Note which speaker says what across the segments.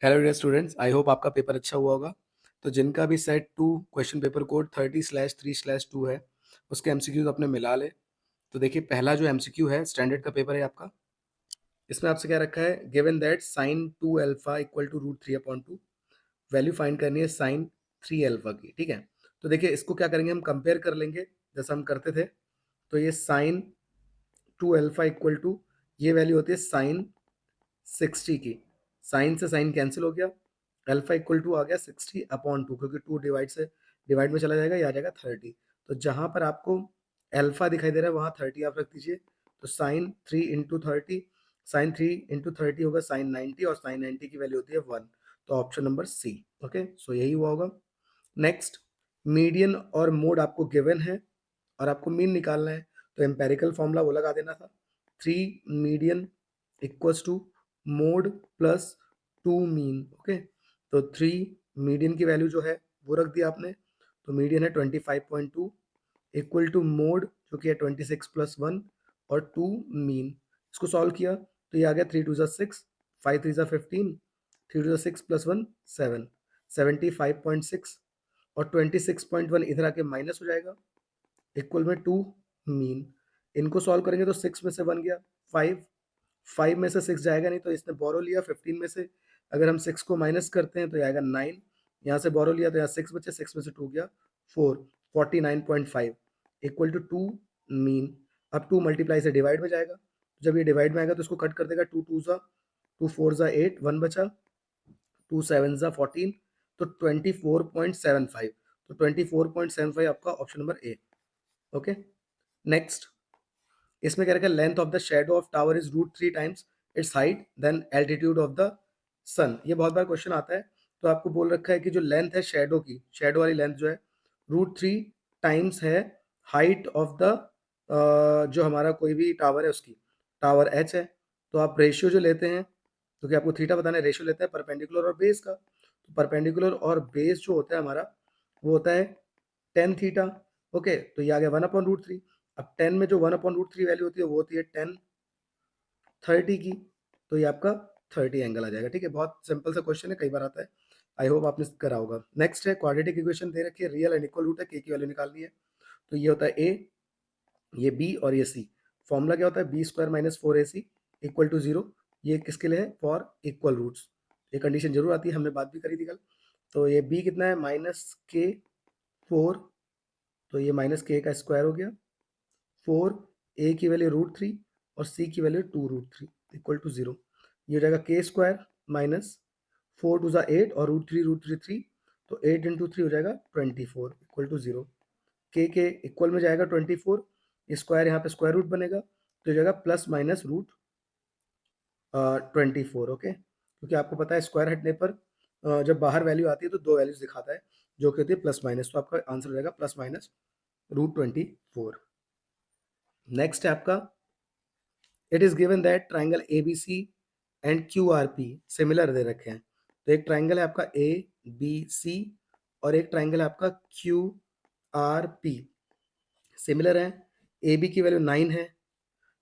Speaker 1: Hello dear students, I hope आपका paper अच्छा हुआ होगा। तो जिनका भी सेट 2 क्वेश्चन पेपर कोड 30/3/2 है, उसके एमसीक्यूज अपने मिला ले। तो देखिए, पहला जो एमसीक्यू है स्टैंडर्ड का पेपर है आपका। इसमें आपसे क्या रखा है, given that sign 2 alpha equal to root 3/2, value find करनी है साइन 3 अल्फा की। ठीक है, तो देखिए इसको क्या करेंगे, हम कंपेयर कर लेंगे जैसा हम करते थे। तो ये साइन 2 अल्फा इक्वल टू, ये वैल्यू होती है साइन 60 की। साइन से साइन कैंसिल हो गया, अल्फा इक्वल टू आ गया 60/2, क्योंकि 2 डिवाइड में चला जाएगा, ये आ जाएगा 30। तो जहां पर आपको अल्फा दिखाई दे रहा है वहां 30 आप रख दीजिए। तो साइन 3 × 30, साइन 3 × 30 होगा साइन 90, और साइन 90 की वैल्यू होती है 1। तो ऑप्शन नंबर सी। ओके, सो यही हुआ होगा। नेक्स्ट, मीडियन और मोड आपको गिवन है और आपको मीन निकालना है। तो एम्पेरिकल फॉर्मूला वो लगा देना था, 3 median equals to mode plus 2 mean. Okay, तो 3 मीडियन की वैल्यू जो है वो रख दिया आपने। तो मीडियन है 25.2 इक्वल टू मोड जो कि है 26 + 1 और 2 मीन। इसको सॉल्व किया तो ये आ गया 3 × 2 = 6, 5 × 3 = 15, 3 × 6 + 1 7, 75.6, और 26.1 इधर आके माइनस हो जाएगा, इक्वल में 2 मीन। इनको सॉल्व करेंगे तो 6 में से 1 गया 5, 5 में से 6 जाएगा नहीं, तो इसने बोरो लिया 15 में से। अगर हम 6 को माइनस करते हैं तो ये आएगा 9, यहाँ से बोरो लिया तो यहाँ 6 बचे, 6 में से 2 गया 4, 49.5 इक्वल टू 2 मीन। अब 2 मल्टीप्लाई से डिवाइड में जाएगा, जब ये डिवाइड में आएगा तो इसको कट कर देगा, 2 2 4 8, 1 बचा, 2 7 14, तो 24.75। तो 24.75 आपका option number A. Okay, next, इसमें क्या रखा है, length of the shadow of tower is √3 times its height then altitude of the sun. ये बहुत बार क्वेश्चन आता है। तो आपको बोल रखा है कि जो लेंथ है शेडो की, शेडो वाली लेंथ जो है √3 टाइम्स है हाइट ऑफ द जो हमारा कोई भी टावर है उसकी, टावर एच है। तो आप रेशियो जो लेते हैं, क्योंकि आपको थीटा बताना है, रेशियो लेते हैं परपेंडिकुलर और बेस का। तो परपेंडिकुलर और बेस जो होता है हमारा, वो होता है 10 थीटा। ओके, तो ये आ गया 1/√3। अब 10 में जो 1/√3 वैल्यू होती है वो होती है 10 30 की। तो ये आपका 30 एंगल आ जाएगा। ठीक है, बहुत सिंपल सा क्वेश्चन है, कई बार आता है। आई होप आपने करा होगा। नेक्स्ट है, क्वाड्रेटिक इक्वेशन दे रखी है, रियल एंड इक्वल रूट है, के की वैल्यू निकालनी है। तो ये होता है ए, ये बी और ये सी। फॉर्मूला क्या होता है, b² - 4ac इक्वल टू 0। ये किसके लिए है, फॉर इक्वल रूट्स। ये कंडीशन जरूर आती है, हमने बात भी करी थी कल। तो ये b कितना है, -k4, तो ये -k² हो गया, 4 a की वैल्यू √3 और c की वैल्यू 2√3 इक्वल टू 0। ये हो जाएगा k² माइनस 4 2 = 8 और √3 3, तो 8 × 3 हो जाएगा 24 इक्वल टू 0। के इक्वल में जाएगा 24, स्क्वायर यहाँ पे स्क्वायर रूट बनेगा, तो हो जाएगा +/-√24। ओके, क्योंकि आपको पता है स्क्वायर हटने पर जब बाहर वैल्यू आती है तो 2 वैल्यूज दिखाता है, जो कि होती है प्लस माइनस। तो आपका आंसर हो जाएगा +/-√24। नेक्स्ट है आपका, it is given that triangle ABC and QRP similar दे रखे हैं। तो एक ट्राइंगल है आपका ABC और एक ट्राइंगल है आपका QRP, सिमिलर है। AB की वैल्यू 9 है,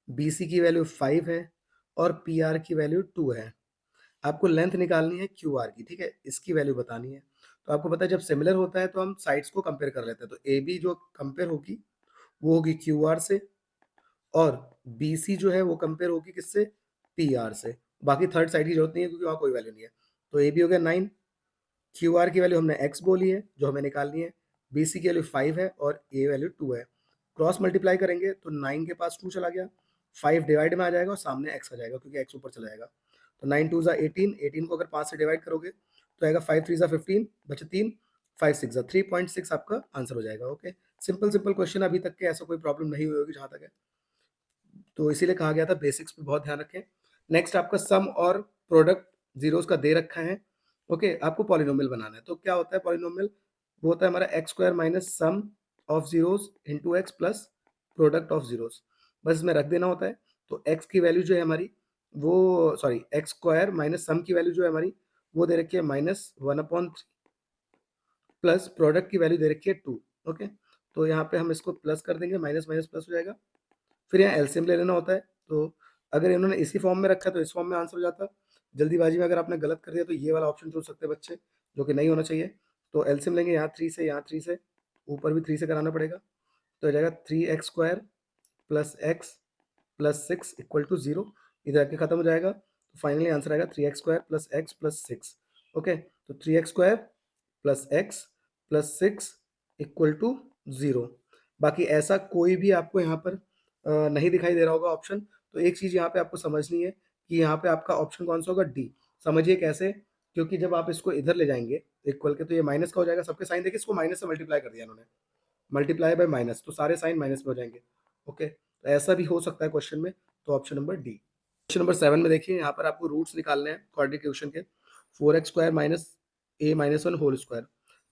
Speaker 1: BC की वैल्यू 5 है और PR की वैल्यू 2 है। आपको लेंथ निकालनी है QR की। ठीक है, इसकी वैल्यू बतानी है। तो आपको पता है जब सिमिलर होता है तो हम साइड्स को कंपेयर कर लेते हैं। तो AB जो कंपेयर होगी वो होगी QR से, और BC जो है वो कंपेयर होगी किससे, PR से। बाकी थर्ड साइड की जरूरत नहीं है क्योंकि वहाँ कोई वैल्यू नहीं है। तो AB हो गया 9, QR की वैल्यू हमने x बोली है जो हमें निकालनी है, BC की वैल्यू 5 है और A वैल्यू 2 है। क्रॉस मल्टीप्लाई करेंगे तो 9 के पास 2 चला गया, 5 डिवाइड में आ जाएगा और सामने x आ जाएगा क्योंकि x ऊपर चला जाएगा। तो 9 2 = 18, 18 को अगर 5 से डिवाइड करोगे तो आएगा 5 3 = 15, बचे 3, 5 6 = 3.6 आपका आंसर हो जाएगा। ओके, सिंपल सिंपल क्वेश्चन, अभी तक के ऐसा कोई प्रॉब्लम नहीं हुई होगी जहाँ तक है। तो इसीलिए कहा गया था बेसिक्स पे बहुत ध्यान रखें। नेक्स्ट आपका सम और प्रोडक्ट जीरोस का दे रखा है। ओके, आपको पॉलिनोमियल बनाना है। तो क्या होता है पॉलिनोमियल, वो होता है हमारा x² minus sum of zeros into x plus product of zeros. बस इसमें रख देना होता है। तो x की वैल्यू जो है हमारी, वो सॉरी x² माइनस सम की वैल्यू जो है हमारी वो दे रखी है -1/3 प्लस प्रोडक्ट की वैल्यू दे रखी है 2। ओके, तो यहाँ पे हम इसको प्लस कर देंगे, माइनस माइनस प्लस हो जाएगा। फिर यहाँ एलसीएम ले लेना होता है। तो अगर इन्होंने इसी फॉर्म में रखा है तो इस फॉर्म में आंसर हो जाता, जल्दीबाजी में अगर आपने गलत कर दिया तो ये वाला ऑप्शन चुन सकते हैं बच्चे, जो कि नहीं होना चाहिए। तो एलसीएम लेंगे यहाँ 3 से, यहाँ 3 से, ऊपर भी 3 से कराना पड़ेगा। तो हो जाएगा 3x² plus x plus 6 equal to 0। इधर आके खत्म हो जाएगा, तो फाइनली आंसर आएगा 3x² plus x plus 6। Okay, तो 3x² plus x plus 6 equal to 0। बाकी ऐसा कोई भी आपको यहाँ पर नहीं दिखाई दे रहा होगा ऑप्शन। तो एक चीज़ यहाँ पे आपको समझनी है कि यहाँ पे आपका ऑप्शन कौन सा होगा, डी। समझिए कैसे, क्योंकि जब आप इसको इधर ले जाएंगे इक्वल के, तो ये माइनस का हो जाएगा। सबके साइन देखिए, इसको माइनस से मल्टीप्लाई कर दिया इन्होंने, मल्टीप्लाई बाय माइनस, तो सारे साइन माइनस में हो जाएंगे। ओके, तो ऐसा भी हो सकता है क्वेश्चन में। तो option number D. Question number 7 में देखिए, यहाँ पर आपको रूट्स निकालने हैं क्वाड्रेटिक इक्वेशन के। 4x² minus a minus 1 whole square.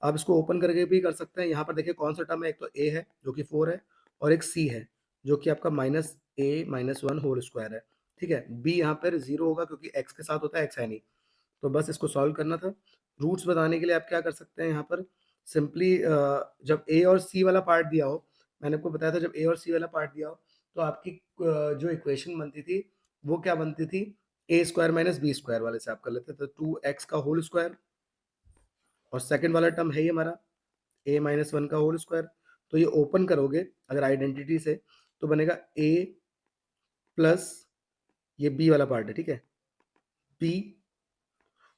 Speaker 1: आप इसको ओपन करके भी कर सकते हैं। यहाँ पर देखिए कौन सा टर्म है, एक तो a है जो कि 4 है, और एक c है जो कि आपका minus a minus 1 whole square है। ठीक है, b यहाँ पर 0 होगा क्योंकि x के साथ होता है, x है नहीं। तो बस इसको सॉल्व करना था। रूट्स बताने के लिए आप क्या कर सकते हैं, यहाँ पर सिंपली जब a और c वाला पार्ट दिया हो, मैंने आपको बताया था जब a और c वाला पार्ट दिया हो, तो आपकी जो इक्वेशन बनती थी वो क्या बनती थी, a square minus b square वाले से आप कर लेते थे। तो 2x का होल स्क्वायर, और सेकंड वाला टर्म है ही हमारा a माइनस 1 का होल स्क्वायर। तो ये ओपन करोगे अगर आइडेंटिटी से, तो बनेगा a प्लस ये b वाला पार्ट है, ठीक है, b,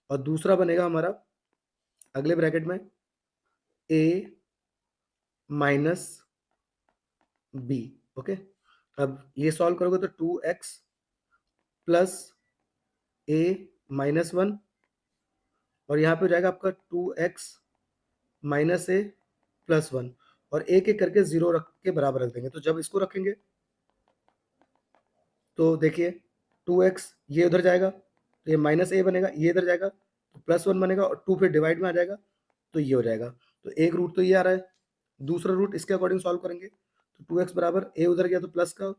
Speaker 1: और दूसरा बनेगा हमारा अगले ब्रैकेट में a माइनस बी। ओके, अब ये सॉल्व करोगे तो 2x प्लस a माइनस 1, और यहाँ पे हो जाएगा आपका 2x माइनस a प्लस 1, और एक एक करके 0 रख के बराबर रख देंगे। तो जब इसको रखेंगे तो देखिए 2x ये उधर जाएगा, तो ये माइनस a बनेगा, ये इधर जाएगा तो प्लस 1 बनेगा, और 2 फिर डिवाइड में आ जाएगा तो ये हो जाएगा। तो एक रूट तो ये आ रहा है, दूसरा रूट इसके अकॉर्डिंग सॉल्व करेंगे। तो 2x बराबर a उधर गया तो प्लस का,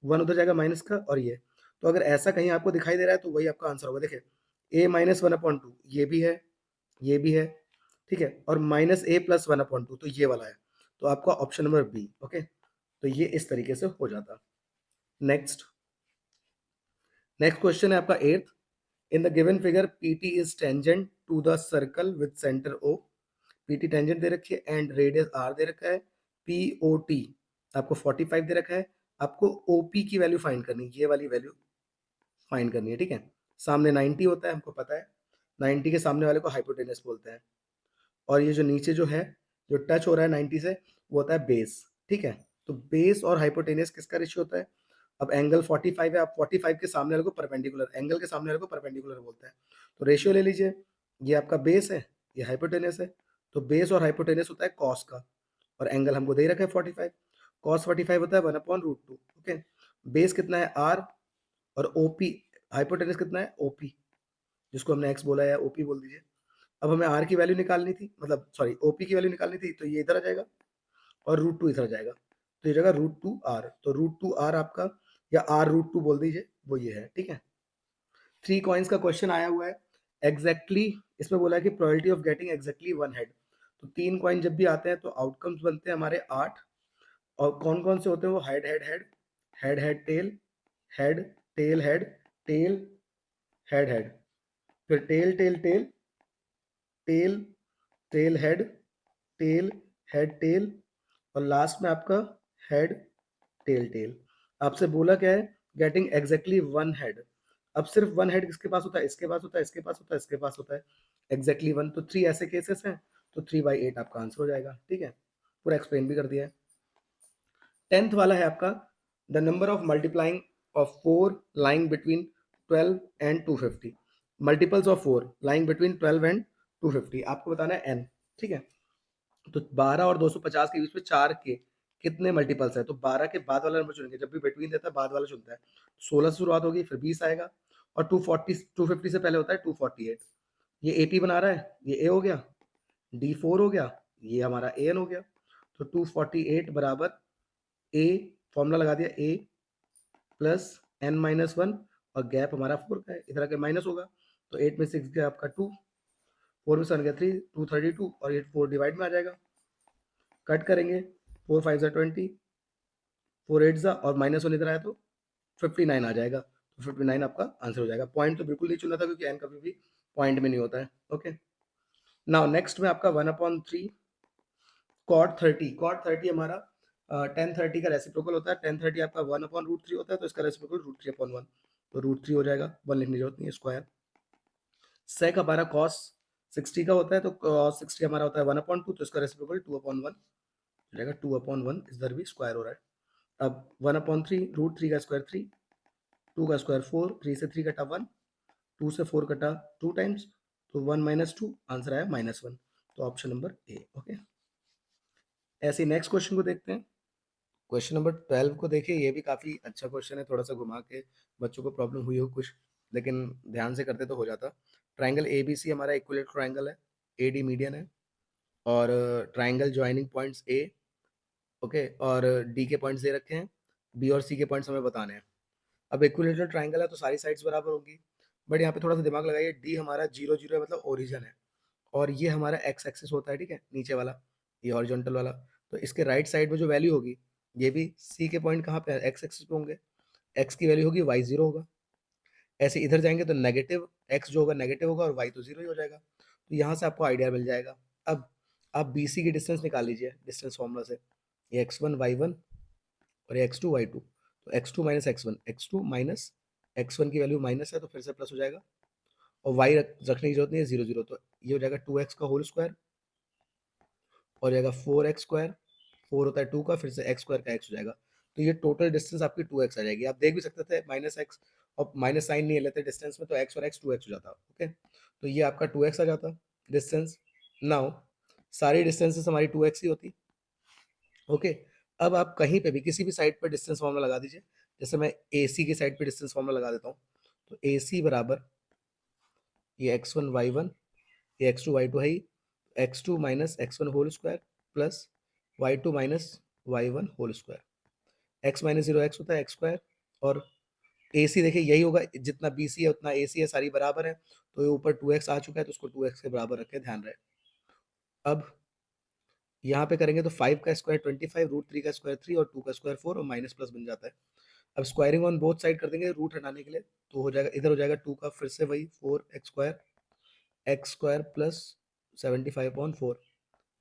Speaker 1: 1 उधर जाएगा माइनस का, और ये। तो अगर ऐसा कहीं आपको दिखाई दे रहा है तो वही आपका आंसर होगा। देखिए a माइनस 1/2 ये भी है, ये भी है, ठीक है, और माइनस a प्लस 1/2 तो ये वाला है। तो आपका ऑप्शन नंबर बी। ओके, तो ये इस तरीके से हो जाता। नेक्स्ट क्वेश्चन है आपका 8th। In the given figure PT is tangent to the circle with centre O। PT tangent दे रखी है एंड रेडियस R दे रखा है। POT आपको 45 दे रखा है। आपको OP की वैल्यू फाइंड करनी है, ये वाली वैल्यू फाइंड करनी है, ठीक है। सामने 90 होता है, हमको पता है 90 के सामने वाले को हाइपोटेनस बोलते हैं, और ये जो नीचे जो है, जो टच हो रहा है 90 से, वो होता है बेस, ठीक है। तो बेस और हाइपोटेनस किसका रेशियो होता है। अब एंगल 45 है, आप 45 के सामने वाले को परपेंडिकुलर, एंगल के सामने वाले को परपेंडिकुलर बोलते हैं। तो रेशियो ले लीजिए, ये आपका बेस है, ये हाइपोटेनस है। तो बेस और हाइपोटेनस होता है कॉस का, और एंगल हमको दे रखा है 45। कॉस 45 होता है 1/√2। ओके, बेस कितना है r, और ओपी हाइपोटेनस कितना है ओपी, जिसको हमने एक्स बोला है ओपी बोल दीजिए। अब हमें आर की वैल्यू निकालनी थी, मतलब सॉरी ओपी की वैल्यू निकालनी थी, तो ये इधर आ जाएगा और √2 इधर आ जाएगा, तो ये जगह √2r, तो √2r आपका, या r√2 बोल दीजिए, वो ये है, ठीक है। 3 कॉइन्स का क्वेश्चन आया हुआ है एग्जैक्टली। इसमें बोला है कि probability of getting exactly 1 head. तो 3 कॉइन जब भी आते हैं तो आउटकम्स बनते हैं हमारे 8, और कौन कौन से होते हैं वो, head head head, head head tail, head tail head, tail head head, फिर tail tail tail, tail tail head, tail head tail, और लास्ट में आपका हेड टेल टेल। आपसे बोला क्या है, गेटिंग एग्जैक्टली 1 हेड। अब सिर्फ 1 हेड किसके पास होता है, इसके पास होता है, इसके पास होता है, इसके पास होता है, एग्जैक्टली 1। तो 3 ऐसे केसेस हैं, तो 3/8 आपका आंसर हो जाएगा, ठीक है। पूरा एक्सप्लेन भी कर दिया है। 10th वाला है आपका, the number of multiplying of 4 lying between 12 and 250। Multiples of 4 lying between 12 and 250 आपको बताना है n, ठीक है। तो 12 और 250 के बीच में 4 के कितने मल्टीपल्स है, तो 12 के बाद वाला नंबर चुनेंगे। जब भी बिटवीन देता है बाद वाला चुनता है। 16 से शुरुआत होगी, फिर 20 आएगा, और 250 से पहले होता है 248। ये 80 बना रहा है, ये a हो गया, d4 हो गया, ये हमारा an हो गया। तो 248 बराबर a, फॉर्मूला लगा दिया a प्लस n-1, और गैप हमारा 4 का है, इधर आके माइनस होगा। तो 8 में 6 गया आपका 2, 4 में 7 गया 3, 232, और ये 4 डिवाइड में आ जाएगा। कट करेंगे, 4 5 20, 4 8 और -1 इधर आया तो 59 आ जाएगा। तो 59 आपका आंसर हो जाएगा। पॉइंट तो बिल्कुल नहीं चुना था क्योंकि n कभी भी पॉइंट में नहीं होता है। ओके, नाउ नेक्स्ट में आपका 1/3 cot 30 हमारा tan 30 का रेसिप्रोकल होता है। tan 30 आपका 1/√3 होता है, तो इसका रेसिप्रोकल √3/1, तो √3 हो जाएगा, 1 लिखने की जरूरत नहीं है, स्क्वायर। सेक हमारा cos 60 का होता है, तो cos 60 हमारा होता है 1/2, तो इसका रेसिप्रोकल 2/1 हो जाएगा, 2/1 इधर भी स्क्वायर हो रहा है। अब 1/3 √3 का स्क्वायर 3, 2 का स्क्वायर 4, 3 से 3 कटा 1, 2 से 4 कटा 2 टाइम्स, तो 1 - 2 आंसर आया -1, तो ऑप्शन नंबर ए। ओके, ऐसे नेक्स्ट क्वेश्चन को देखते हैं। क्वेश्चन नंबर 12 को देखिए, ये भी काफ़ी अच्छा क्वेश्चन है, थोड़ा सा घुमा के बच्चों को प्रॉब्लम हुई हो कुछ, लेकिन ध्यान से करते तो हो जाता। ट्राइंगल ए बी सी हमारा इक्विलेटरल ट्राइंगल है, ए डी मीडियन है, और triangle joining points A, okay, और डी के पॉइंट्स दे रखे हैं, बी और सी के पॉइंट्स हमें बताने हैं। अब इक्विलेटरल ट्राइंगल है तो सारी साइड्स बराबर होंगी, बट यहाँ पे थोड़ा सा दिमाग लगाइए, डी हमारा 0 0 है, मतलब ओरिजिन है, और ये हमारा एक्स एक्सिस होता है, ठीक है, नीचे वाला, ये हॉरिजॉन्टल वाला, तो इसके राइट साइड में जो वैल्यू होगी, ये भी सी के पॉइंट कहाँ पे है, एक्स एक्सिस पे होंगे, एक्स की वैल्यू होगी वाई 0 होगा। ऐसे इधर जाएंगे तो नेगेटिव एक्स जो होगा नेगेटिव होगा, और वाई तो 0 ही हो जाएगा, तो यहाँ से आपको आइडिया मिल जाएगा। अब आप बी सी की डिस्टेंस निकाल लीजिए डिस्टेंस फॉर्मूला से, ये x1 y1 और ये x2 y2, तो x2 माइनस x1 की वैल्यू माइनस है, तो फिर से प्लस हो जाएगा, और y रखने की जरूरत नहीं है, 0 0, तो ये हो जाएगा 2x का होल स्क्वायर, और जाएगा 4x स्क्वायर, 4 होता है 2 का, फिर से x स्क्वायर का x हो जाएगा, तो ये टोटल डिस्टेंस आपकी 2x आ जाएगी। आप देख भी सकते थे -x, और माइनस साइन नहीं लेते डिस्टेंस में, तो x और x 2x हो जाता। ओके, तो ये आपका 2x आ जाता डिस्टेंस। नाउ सारी डिस्टेंसेस हमारी 2x ही होती। ओके, अब आप कहीं पे भी किसी भी साइड पर डिस्टेंस फॉर्मूला लगा दीजिए, जैसे मैं ए सी की साइड पे डिस्टेंस फॉर्मूला लगा देता हूँ, तो ए सी बराबर ये x1 y1, ये x2 y2 है ही, x2 minus x1 whole square plus y2 minus y1 whole square, x minus 0 x होता है x स्क्वायर, और ए सी देखिए यही होगा, जितना बी सी है उतना ए सी है, सारी बराबर है, तो ये ऊपर 2x आ चुका है, तो उसको 2x के बराबर रखें, ध्यान रहे। अब यहाँ पे करेंगे तो 5 का स्क्वायर 25, √3 का स्क्वायर 3, और 2 का स्क्वायर 4, और माइनस प्लस बन जाता है। अब स्क्वायरिंग ऑन बोथ साइड कर देंगे रूट हटाने के लिए, तो हो जाएगा, इधर हो जाएगा 2 का फिर से वही 4x स्क्वायर प्लस 75/4,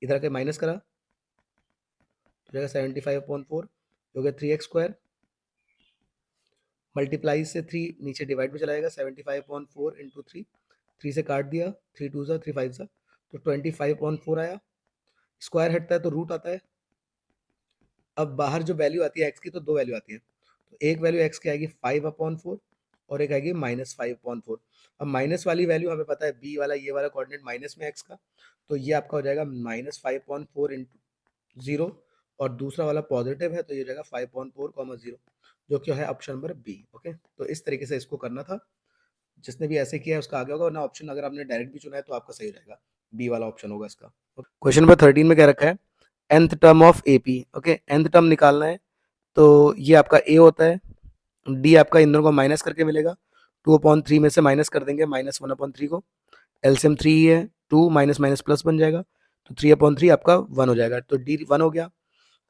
Speaker 1: इधर के माइनस करा तो जाएगा 75/4, हो गया 3x स्क्वायर, मल्टीप्लाई से 3 नीचे डिवाइड में चला जाएगा, 75/4 इंटू 3, 3 से काट दिया, 3 2 3 5, तो 25/4 आया। स्क्वायर हटता है तो रूट आता है। अब बाहर जो वैल्यू आती है एक्स की, तो दो वैल्यू आती है, तो एक वैल्यू एक्स की आएगी 5/4, और एक आएगी -5/4। अब माइनस वाली वैल्यू हमें पता है, बी वाला ये वाला कोऑर्डिनेट माइनस में एक्स का, तो ये आपका हो जाएगा -5/4 इंटू 0, और दूसरा वाला पॉजिटिव है, तो ये हो जाएगा 5/4, 0, जो कि है ऑप्शन नंबर बी। ओके, तो इस तरीके से इसको करना था, जिसने भी ऐसे किया है उसका आगे होगा, वरना ऑप्शन अगर आपने डायरेक्ट भी चुना है तो आपका सही हो जाएगा, बी वाला ऑप्शन होगा इसका। क्वेश्चन नंबर 13 में क्या रखा है, nth term of AP। Okay, nth term निकालना है, तो ये आपका a होता है, d आपका इन दोनों को माइनस करके मिलेगा, 2/3 में से माइनस कर देंगे -1/3 को, एलसीएम 3 ही है, 2 माइनस माइनस प्लस बन जाएगा, तो 3/3 आपका 1 हो जाएगा, तो d 1 हो गया।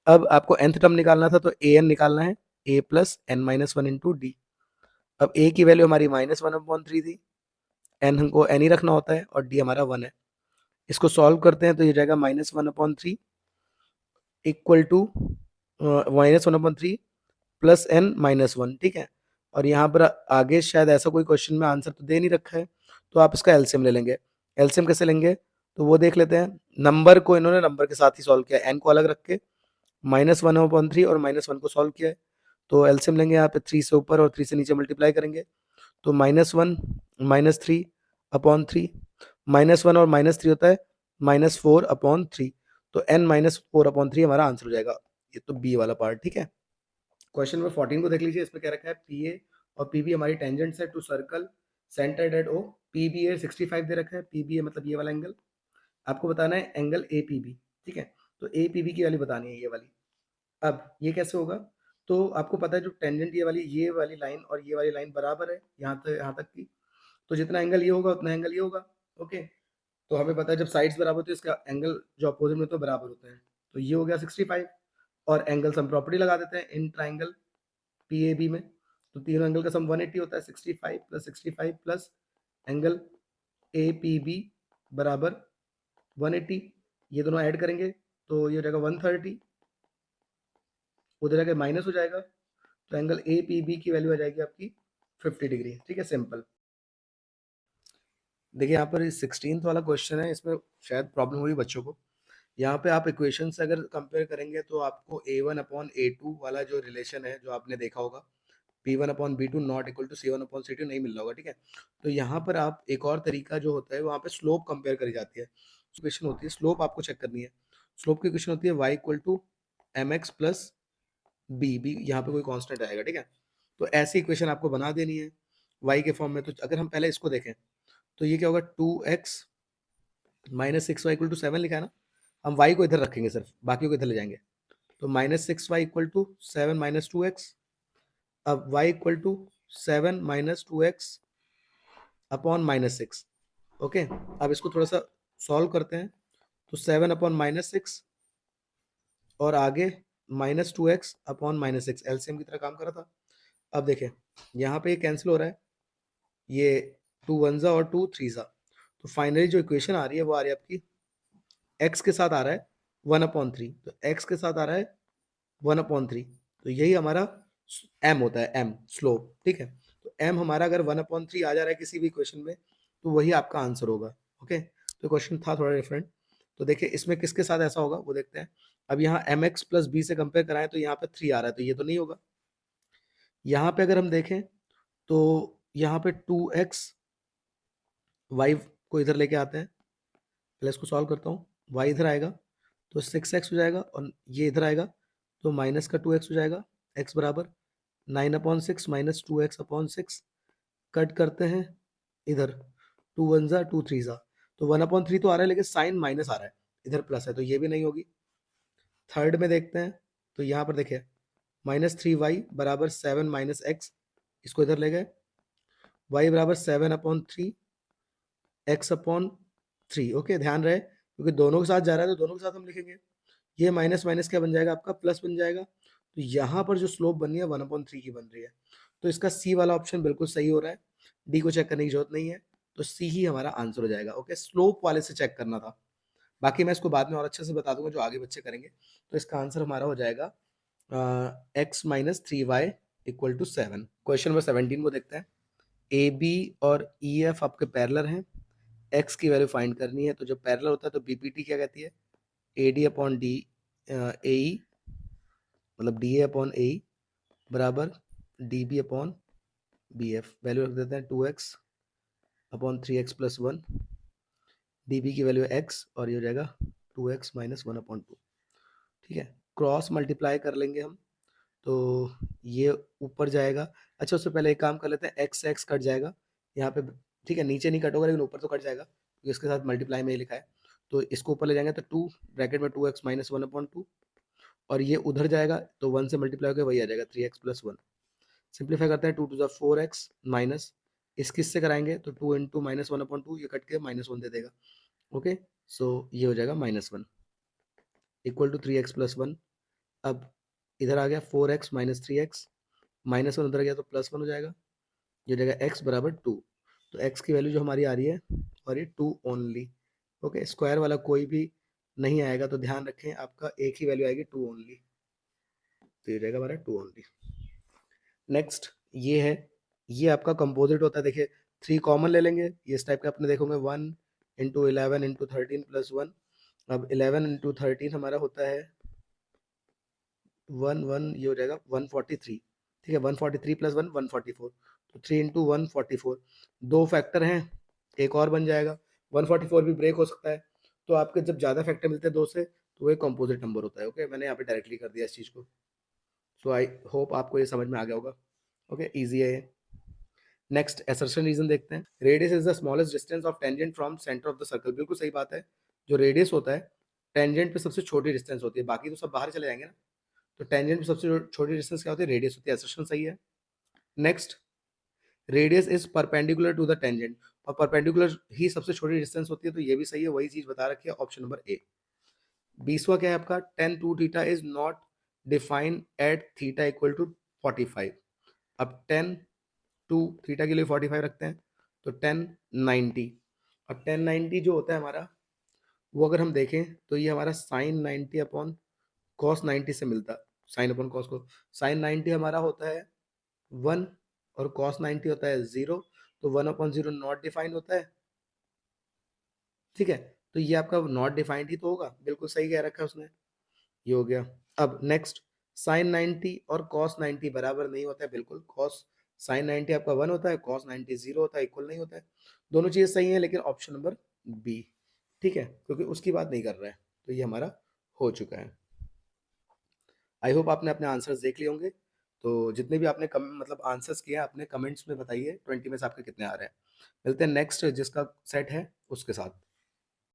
Speaker 1: अब आपको nth टर्म निकालना था, तो an निकालना है, a plus n-1 into D. अब a की वैल्यू हमारी -1/3 थी, n हमको n ही रखना होता है, और d हमारा 1 है। इसको सॉल्व करते हैं तो ये जाएगा -1/3 इक्वल टू -1/3 प्लस n-1, ठीक है। और यहाँ पर आगे शायद ऐसा कोई क्वेश्चन में आंसर तो दे नहीं रखा है, तो आप इसका एलसीएम ले लेंगे। एलसीएम कैसे लेंगे, तो वो देख लेते हैं। नंबर को इन्होंने नंबर के साथ ही सॉल्व किया, n को अलग रख के -1/3 और -1 को सॉल्व किया है, तो एलसीएम लेंगे यहाँ पे, 3 से ऊपर और 3 से नीचे मल्टीप्लाई करेंगे, तो -1 -3/3, -1 और -3 होता है -4/3, तो n-4/3 हमारा आंसर हो जाएगा। ये तो बी वाला पार्ट, ठीक है। क्वेश्चन नंबर 14 को देख लीजिए, इसमें क्या रखा है, पी ए और पी बी हमारी टेंजेंट्स है to circle centred at O. P B A 65 दे रखा है, पी बी ए मतलब ये वाला एंगल, आपको बताना है एंगल ए पी बी, ठीक है, तो ए पी बी की वैल्यू बतानी है, ये वाली। अब ये कैसे होगा, तो आपको पता है जो टेंजेंट ये वाली लाइन और ये वाली लाइन बराबर है यहाँ तक की, तो जितना एंगल ये होगा उतना एंगल ये होगा। ओके, तो हमें पता है जब साइड्स बराबर होती है इसका एंगल जो अपोजिट में तो बराबर होते हैं, तो ये हो गया 65, और एंगल हम प्रॉपर्टी लगा देते हैं in triangle P A B में, तो तीनों एंगल का सम 180 होता है, 65 plus angle A P B बराबर 180। ये दोनों ऐड करेंगे तो ये हो जाएगा 130, उधर जाके माइनस हो जाएगा, तो एंगल ए पी बी की वैल्यू आ जाएगी आपकी 50 डिग्री। ठीक है, सिंपल। देखिए यहाँ पर 16th वाला क्वेश्चन है, इसमें शायद प्रॉब्लम हुई बच्चों को। यहाँ पे आप इक्वेशन से अगर कंपेयर करेंगे तो आपको A1/A2 वाला जो रिलेशन है जो आपने देखा होगा, P1/B2 not equal to C1/C2 नहीं मिल रहा होगा। ठीक है, तो यहाँ पर आप एक और तरीका जो होता है वहाँ पे स्लोप कंपेयर करी जाती है। इक्वेशन होती है, स्लोप आपको चेक करनी है। स्लोप की इक्वेशन होती है y equal to mx plus b यहाँ पे कोई कांस्टेंट आएगा। ठीक है, तो ऐसी इक्वेशन आपको बना देनी है y के फॉर्म में। तो अगर हम पहले इसको देखें तो ये क्या होगा, 2x minus 6y equal to 7 लिखा है ना, हम y को इधर रखेंगे सिर्फ, बाकी को इधर ले जाएंगे। तो -6y equal to 7 minus 2x। अब y equal to 7 minus 2x upon -6। Okay, अब इसको थोड़ा सा सॉल्व करते हैं। तो 7 अपॉन -6 और आगे -2x अपॉन -6 एलसीएम की तरह काम कर रहा था। अब देखें यहाँ पे ये कैंसिल हो रहा है, ये 2 1 और 2 3 तो फाइनली जो इक्वेशन आ रही है वो आ रही है आपकी x के साथ आ रहा है 1/3, तो x के साथ आ रहा है 1/3, तो यही हमारा m होता है, m स्लोप। ठीक है, तो m हमारा अगर 1/3 आ जा रहा है किसी भी इक्वेशन में तो वही आपका आंसर होगा। ओके, तो क्वेश्चन था थोड़ा डिफरेंट। तो देखिए इसमें किसके साथ ऐसा होगा वो देखते हैं। अब यहाँ mx प्लस b से कंपेयर कराएं तो यहाँ पे 3 आ रहा है, तो ये तो नहीं होगा। यहाँ पे अगर हम देखें तो यहाँ पे 2x y को इधर लेके आते हैं, पहले इसको सॉल्व करता हूँ। y इधर आएगा तो 6x हो जाएगा और ये इधर आएगा तो माइनस का 2x हो जाएगा। x बराबर 9/6 माइनस 2x/6 कट करते हैं इधर, 2 1 जा 2 3 जा, तो 1/3 तो आ रहा है लेकिन साइन माइनस आ रहा है, इधर प्लस है तो ये भी नहीं होगी। थर्ड में देखते हैं तो यहाँ पर देखिए -3y बराबर 7 माइनस x, इसको इधर ले गए, y बराबर 7/3 x/3। ओके, ध्यान रहे क्योंकि दोनों के साथ जा रहा है तो दोनों के साथ हम लिखेंगे। ये माइनस माइनस क्या बन जाएगा आपका, प्लस बन जाएगा। तो यहाँ पर जो स्लोप बनी है 1/3 की बन रही है, तो इसका सी वाला ऑप्शन बिल्कुल सही हो रहा है, डी को चेक करने की जरूरत नहीं है, तो सी ही हमारा आंसर हो जाएगा। ओके, स्लोप वाले से चेक करना था, बाकी मैं इसको बाद में और अच्छे से बता दूंगा जो आगे बच्चे करेंगे। तो इसका आंसर हमारा हो जाएगा x minus 3y equal to 7। Question number 17 को देखते हैं। ए बी और ई एफ आपके पैरेलल हैं, x की वैल्यू फाइंड करनी है। तो जब पैरेलल होता है तो बीपीटी क्या कहती है, A D upon D A E, मतलब D A upon A E बराबर D B upon B F. Value रख देते हैं 2x upon 3x plus 1, D B की वैल्यू x और ये हो जाएगा 2x माइनस 1/2। ठीक है, क्रॉस मल्टीप्लाई कर लेंगे हम तो ये ऊपर जाएगा। अच्छा, उससे पहले एक काम कर लेते हैं, एक्स एक्स कट जाएगा यहाँ पे। ठीक है, नीचे नहीं कट होगा लेकिन ऊपर तो कट जाएगा क्योंकि इसके साथ मल्टीप्लाई में ही लिखा है। तो इसको ऊपर ले जाएंगे तो 2 ब्रैकेट में 2x माइनस 1/2 और ये उधर जाएगा तो 1 से मल्टीप्लाई होकर वही आ जाएगा 3x प्लस 1। सिंप्लीफाई करते हैं, 2 टू द 4x माइनस इस किससे कराएंगे तो 2 इंटू माइनस 1/2, ये कट के -1 दे देगा। ओके, सो ये हो जाएगा -1 इक्वल टू 3x प्लस 1। अब इधर आ गया 4x माइनस 3x, -1 उधर गया तो +1 हो जाएगा, ये हो जाएगा x बराबर 2। तो x की वैल्यू जो हमारी आ रही है और ये 2 ओनली। ओके, स्क्वायर वाला कोई भी नहीं आएगा तो ध्यान रखें आपका एक ही वैल्यू आएगी 2 ओनली, तो ये रहेगा हमारा 2 ओनली। नेक्स्ट ये है, ये आपका कंपोजिट होता है। देखिए 3 कॉमन ले लेंगे, ये इस टाइप का अपने देखोगे 1 इंटू 11 इंटू 13 प्लस 1। अब 11 इंटू 13 हमारा होता है 1 1, ये हो जाएगा 143। ठीक है, 143 प्लस 1 144, तो 3 इंटू 144, दो फैक्टर हैं, एक और बन जाएगा। 144 भी ब्रेक हो सकता है, तो आपके जब ज़्यादा फैक्टर मिलते हैं दो से तो वो एक कंपोजिट नंबर होता है। ओके, मैंने यहाँ पे डायरेक्टली कर दिया इस चीज़ को। सो आई होप आपको ये समझ में आ गया होगा। ओके, ईजी है ये। नेक्स्ट असर्शन रीजन देखते हैं। Radius is the smallest distance of tangent from centre of the circle. बिल्कुल सही बात है, जो रेडियस होता है टेंजेंट पे सबसे छोटी डिस्टेंस होती है, बाकी तो सब बाहर चले जाएंगे ना। तो टेंजेंट पे सबसे छोटी डिस्टेंस क्या होती है, रेडियस होती है। असर्शन सही है। Next, radius is perpendicular to the tangent, और परपेंडिकुलर ही सबसे छोटी डिस्टेंस होती है, तो ये भी सही है, वही चीज बता रखी है ऑप्शन नंबर ए। 20वां क्या है आपका, tan 2 theta is not defined at theta equal to 45। अब 10 टू थीटा के लिए 45 रखते हैं, तो 10 90। अब 10 90 जो होता है हमारा, वो अगर हम देखें तो ये हमारा साइन 90 अपॉन कॉस 90 से मिलता है। साइन अपॉन कॉस को, साइन 90 हमारा होता है 1 और कॉस 90 होता है 0, तो 1 अपॉन 0 नॉट डिफाइंड होता है। ठीक है, तो ये आपका नॉट डिफाइंड ही तो होगा, बिल्कुल सही कह रखा है उसने। ये हो गया। अब नेक्स्ट, साइन 90 और कॉस 90 बराबर नहीं होता है, बिल्कुल। कॉस साइन 90 आपका 1 होता है, कॉस 90 0 होता है, इक्वल नहीं होता है। दोनों चीज़ सही है, लेकिन ऑप्शन नंबर बी, ठीक है, क्योंकि उसकी बात नहीं कर रहा है। तो ये हमारा हो चुका है। आई होप आपने अपने आंसर्स देख लिए होंगे। तो जितने भी आपने मतलब आंसर्स किए हैं, अपने कमेंट्स में बताइए 20 में से आपके कितने आ रहे हैं। मिलते हैं नेक्स्ट जिसका सेट है उसके साथ।